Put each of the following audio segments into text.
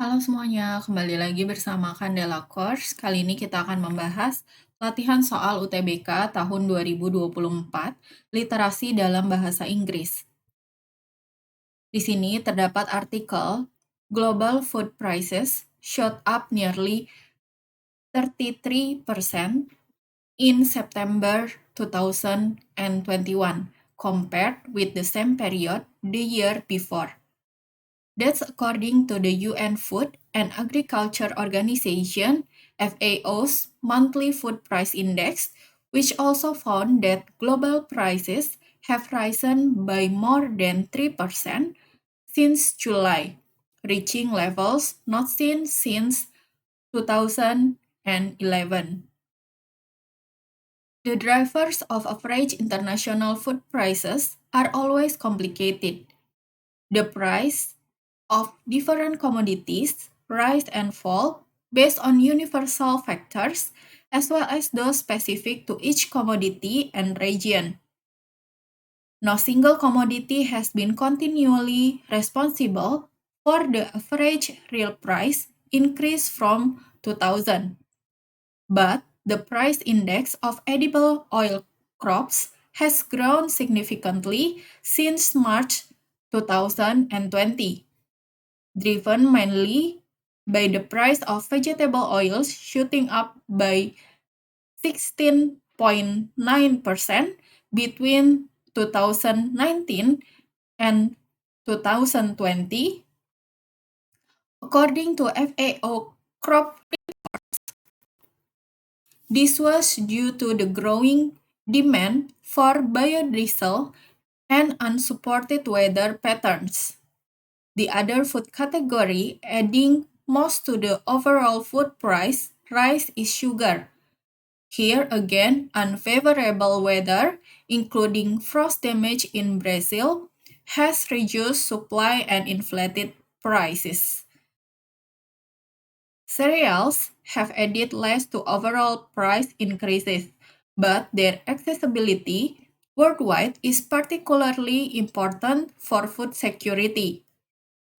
Halo semuanya, kembali lagi bersama Candela Course. Kali ini kita akan membahas latihan soal UTBK tahun 2024, literasi dalam bahasa Inggris. Di sini terdapat artikel Global Food Prices shot up nearly 33% in September 2021 compared with the same period the year before. That's according to the UN Food and Agriculture Organization (FAO's) monthly food price index, which also found that global prices have risen by more than 3% since July, reaching levels not seen since 2011. The drivers of average international food prices are always complicated. The price of different commodities rise and fall based on universal factors as well as those specific to each commodity and region. No single commodity has been continually responsible for the average real price increase from 2000, but the price index of edible oil crops has grown significantly since March 2020, driven mainly by the price of vegetable oils shooting up by 16.9% between 2019 and 2020, according to FAO crop. This was due to the growing demand for biodiesel and unsupported weather patterns. The other food category adding most to the overall food price rise is sugar. Here again, unfavorable weather, including frost damage in Brazil, has reduced supply and inflated prices. Cereals have added less to overall price increases, but their accessibility worldwide is particularly important for food security.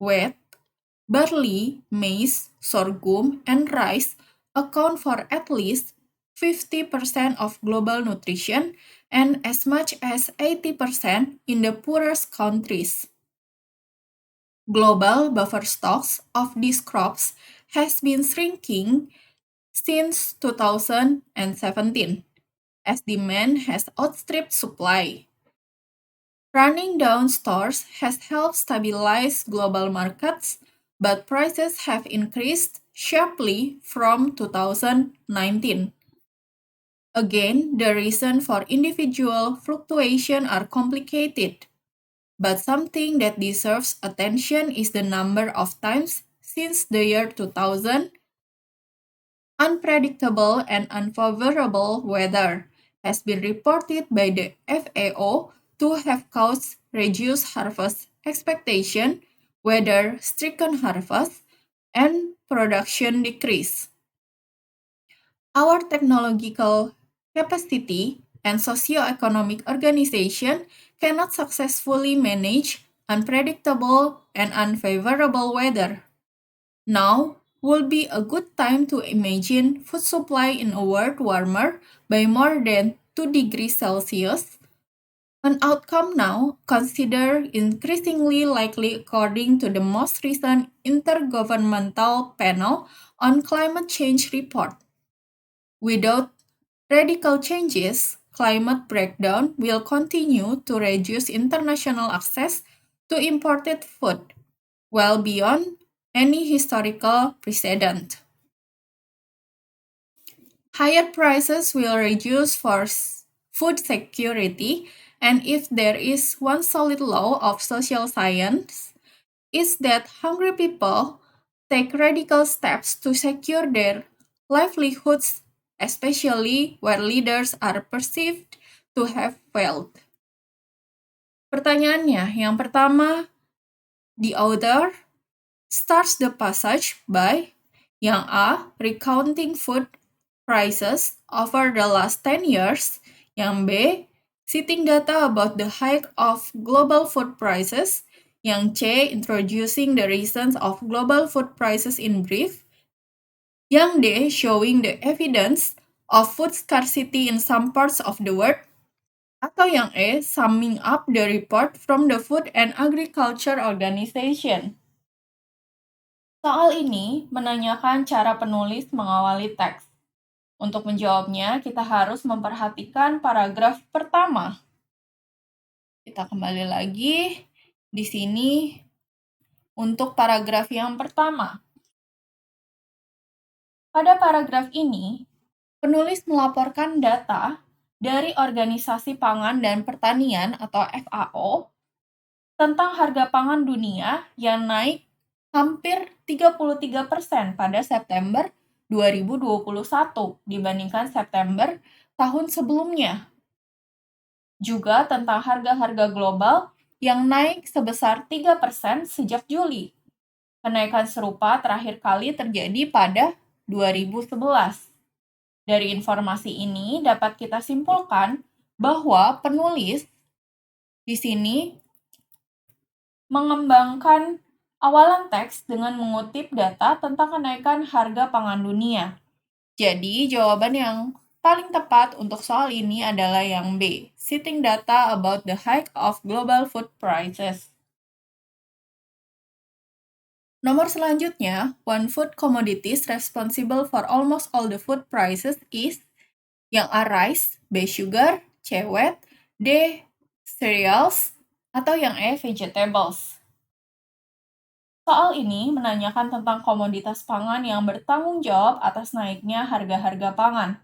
Wheat, barley, maize, sorghum, and rice account for at least 50% of global nutrition and as much as 80% in the poorest countries. Global buffer stocks of these crops has been shrinking since 2017 as demand has outstripped supply. Running down stores has helped stabilize global markets, but prices have increased sharply from 2019. Again, the reason for individual fluctuation are complicated, but something that deserves attention is the number of times since the year 2000 unpredictable and unfavorable weather has been reported by the FAO to have caused reduced harvest expectation, weather-stricken harvest, and production decrease. Our technological capacity and socio-economic organization cannot successfully manage unpredictable and unfavorable weather. Now would be a good time to imagine food supply in a world warmer by more than 2 degrees Celsius. An outcome now considered increasingly likely according to the most recent Intergovernmental Panel on Climate Change report. Without radical changes, climate breakdown will continue to reduce international access to imported food, well beyond any historical precedent. Higher prices will reduce for food security, and if there is one solid law of social science, is that hungry people take radical steps to secure their livelihoods, especially where leaders are perceived to have failed. Pertanyaannya, yang pertama, the author starts the passage by yang A, recounting food prices over the last 10 years, yang B, citing data about the hike of global food prices, Yang C, introducing the reasons of global food prices in brief. Yang D, showing the evidence of food scarcity in some parts of the world. Atau yang E, summing up the report from the Food and Agriculture Organization. Soal ini menanyakan cara penulis mengawali teks. Untuk menjawabnya, kita harus memperhatikan paragraf pertama. Kita kembali lagi di sini untuk paragraf yang pertama. Pada paragraf ini, penulis melaporkan data dari Organisasi Pangan dan Pertanian atau FAO tentang harga pangan dunia yang naik hampir 33% pada September 2021 dibandingkan September tahun sebelumnya. Juga tentang harga-harga global yang naik sebesar 3% sejak Juli. Kenaikan serupa terakhir kali terjadi pada 2011. Dari informasi ini dapat kita simpulkan bahwa penulis di sini mengembangkan awalan teks dengan mengutip data tentang kenaikan harga pangan dunia. Jadi, jawaban yang paling tepat untuk soal ini adalah yang B, citing data about the hike of global food prices. Nomor selanjutnya, one food commodities responsible for almost all the food prices is yang A, rice, B, sugar, C, wheat, D, cereals, atau yang E, vegetables. Soal ini menanyakan tentang komoditas pangan yang bertanggung jawab atas naiknya harga-harga pangan.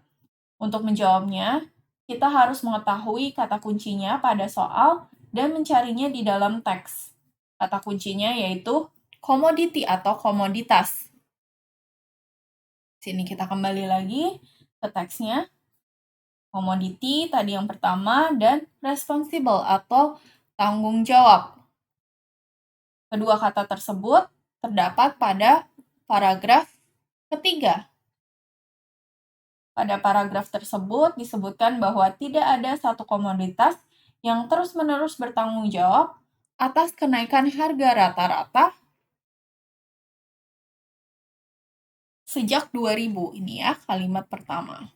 Untuk menjawabnya, kita harus mengetahui kata kuncinya pada soal dan mencarinya di dalam teks. Kata kuncinya yaitu komoditi atau komoditas. Sini kita kembali lagi ke teksnya. Komoditi tadi yang pertama dan responsible atau tanggung jawab. Kedua kata tersebut terdapat pada paragraf ketiga. Pada paragraf tersebut disebutkan bahwa tidak ada satu komoditas yang terus-menerus bertanggung jawab atas kenaikan harga rata-rata sejak 2000. Ini ya kalimat pertama.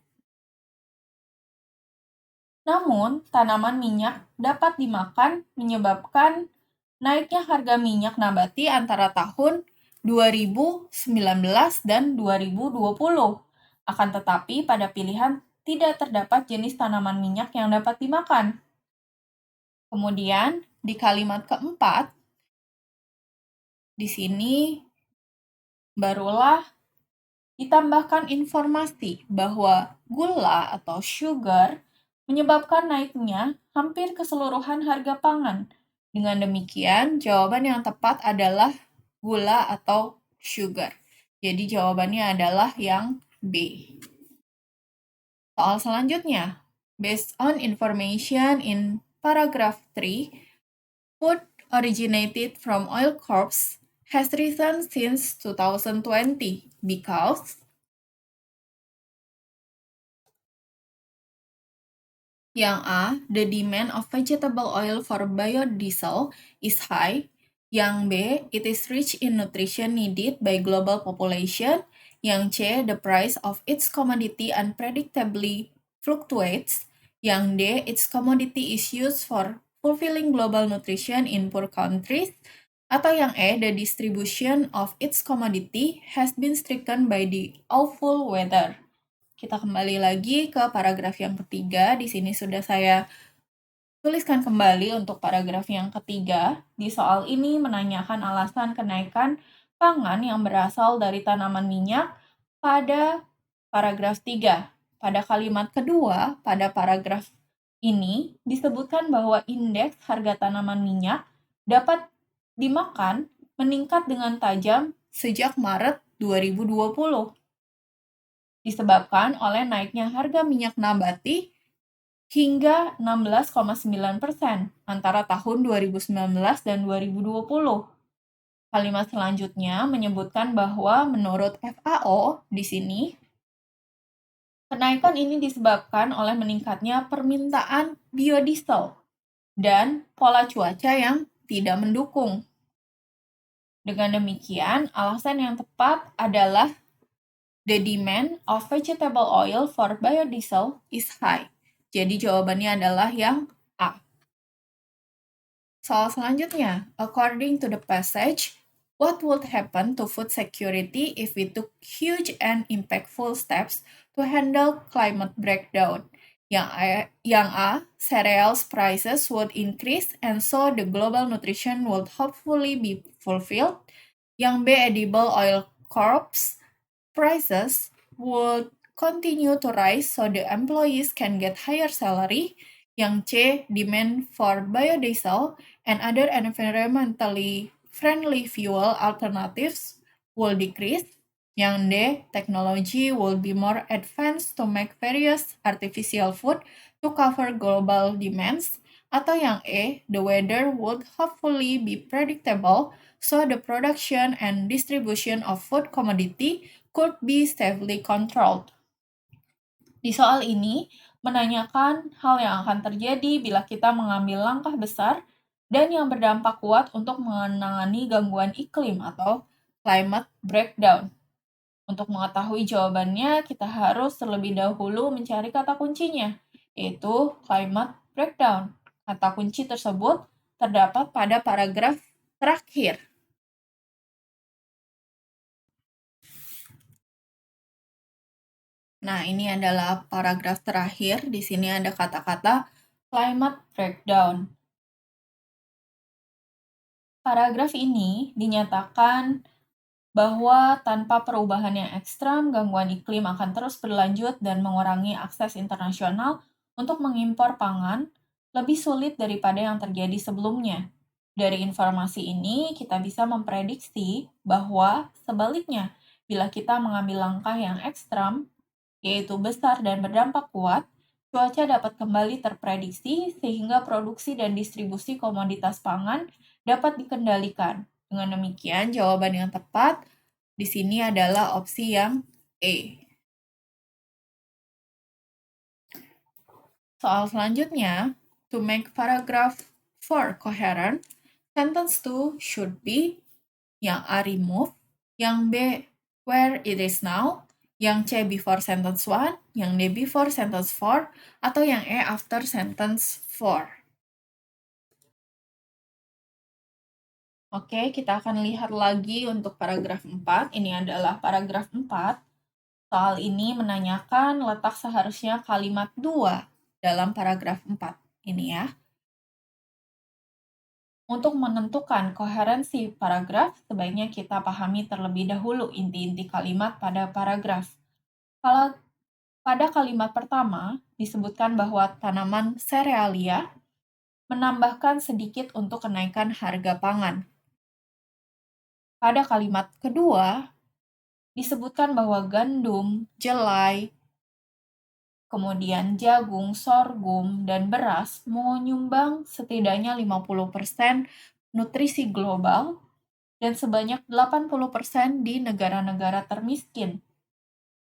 Namun, tanaman minyak dapat dimakan menyebabkan naiknya harga minyak nabati antara tahun 2019 dan 2020. Akan tetapi, pada pilihan tidak terdapat jenis tanaman minyak yang dapat dimakan. Kemudian, di kalimat keempat, di sini barulah ditambahkan informasi bahwa gula atau sugar menyebabkan naiknya hampir keseluruhan harga pangan. Dengan demikian, jawaban yang tepat adalah gula atau sugar. Jadi jawabannya adalah yang B. Soal selanjutnya, based on information in paragraph 3, food originated from oil crops has risen since 2020 because yang A, the demand of vegetable oil for biodiesel is high. Yang B, it is rich in nutrition needed by global population. Yang C, the price of its commodity unpredictably fluctuates. Yang D, its commodity is used for fulfilling global nutrition in poor countries. Atau yang E, the distribution of its commodity has been stricken by the awful weather. Kita kembali lagi ke paragraf yang ketiga. Di sini sudah saya tuliskan kembali untuk paragraf yang ketiga. Di soal ini menanyakan alasan kenaikan pangan yang berasal dari tanaman minyak pada paragraf 3. Pada kalimat kedua, pada paragraf ini disebutkan bahwa indeks harga tanaman minyak dapat dimakan meningkat dengan tajam sejak Maret 2020. Disebabkan oleh naiknya harga minyak nabati hingga 16,9% antara tahun 2019 dan 2020. Kalimat selanjutnya menyebutkan bahwa menurut FAO di sini, kenaikan ini disebabkan oleh meningkatnya permintaan biodiesel dan pola cuaca yang tidak mendukung. Dengan demikian, alasan yang tepat adalah the demand of vegetable oil for biodiesel is high. Jadi jawabannya adalah yang A. Soal selanjutnya, according to the passage, what would happen to food security if we took huge and impactful steps to handle climate breakdown? Yang A, cereals prices would increase and so the global nutrition would hopefully be fulfilled. Yang B, edible oil crops prices would continue to rise so the employees can get higher salary. Yang C, demand for biodiesel and other environmentally friendly fuel alternatives will decrease. Yang D, technology will be more advanced to make various artificial food to cover global demands. Atau yang E, the weather would hopefully be predictable so the production and distribution of food commodity could be safely controlled. Di soal ini, menanyakan hal yang akan terjadi bila kita mengambil langkah besar dan yang berdampak kuat untuk menangani gangguan iklim atau climate breakdown. Untuk mengetahui jawabannya, kita harus terlebih dahulu mencari kata kuncinya, yaitu climate breakdown. Kata kunci tersebut terdapat pada paragraf terakhir. Nah, ini adalah paragraf terakhir. Di sini ada kata-kata climate breakdown. Paragraf ini dinyatakan bahwa tanpa perubahan yang ekstrem, gangguan iklim akan terus berlanjut dan mengurangi akses internasional untuk mengimpor pangan lebih sulit daripada yang terjadi sebelumnya. Dari informasi ini, kita bisa memprediksi bahwa sebaliknya, bila kita mengambil langkah yang ekstrem, yaitu besar dan berdampak kuat, cuaca dapat kembali terprediksi sehingga produksi dan distribusi komoditas pangan dapat dikendalikan. Dengan demikian, jawaban yang tepat di sini adalah opsi yang E. Soal selanjutnya, to make paragraph 4 coherent, sentence 2 should be yang A remove, yang B where it is now, yang C before sentence 1, yang D before sentence 4, atau yang E after sentence 4. Oke, kita akan lihat lagi untuk paragraf 4. Ini adalah paragraf 4. Soal ini menanyakan letak seharusnya kalimat 2 dalam paragraf 4. Ini ya. Untuk menentukan koherensi paragraf, sebaiknya kita pahami terlebih dahulu inti-inti kalimat pada paragraf. Kalau pada kalimat pertama disebutkan bahwa tanaman serealia menambahkan sedikit untuk kenaikan harga pangan. Pada kalimat kedua, disebutkan bahwa gandum, jelai, kemudian jagung, sorghum, dan beras menyumbang setidaknya 50% nutrisi global dan sebanyak 80% di negara-negara termiskin.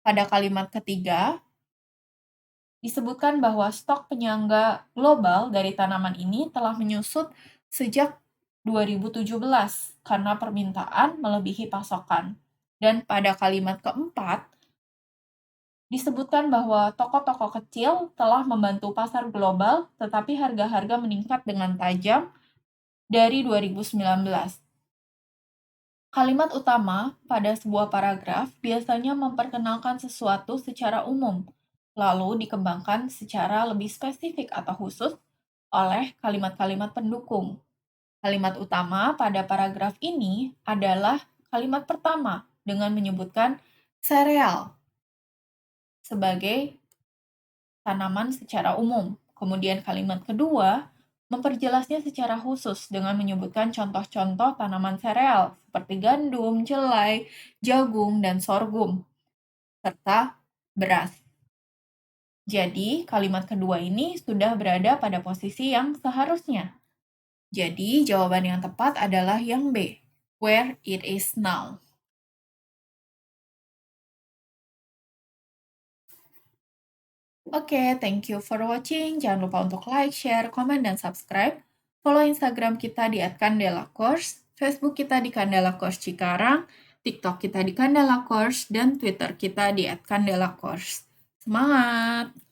Pada kalimat ketiga, disebutkan bahwa stok penyangga global dari tanaman ini telah menyusut sejak 2017 karena permintaan melebihi pasokan. Dan pada kalimat keempat, disebutkan bahwa toko-toko kecil telah membantu pasar global, tetapi harga-harga meningkat dengan tajam dari 2019. Kalimat utama pada sebuah paragraf biasanya memperkenalkan sesuatu secara umum, lalu dikembangkan secara lebih spesifik atau khusus oleh kalimat-kalimat pendukung. Kalimat utama pada paragraf ini adalah kalimat pertama dengan menyebutkan sereal sebagai tanaman secara umum. Kemudian kalimat kedua memperjelasnya secara khusus dengan menyebutkan contoh-contoh tanaman sereal seperti gandum, jelai, jagung, dan sorghum, serta beras. Jadi, kalimat kedua ini sudah berada pada posisi yang seharusnya. Jadi, jawaban yang tepat adalah yang B, where it is now. Oke, thank you for watching. Jangan lupa untuk like, share, komen, dan subscribe. Follow Instagram kita di @kandelacourse. Facebook kita di Kandela Course Cikarang, TikTok kita di Kandela Course, dan Twitter kita di @kandelacourse. Semangat!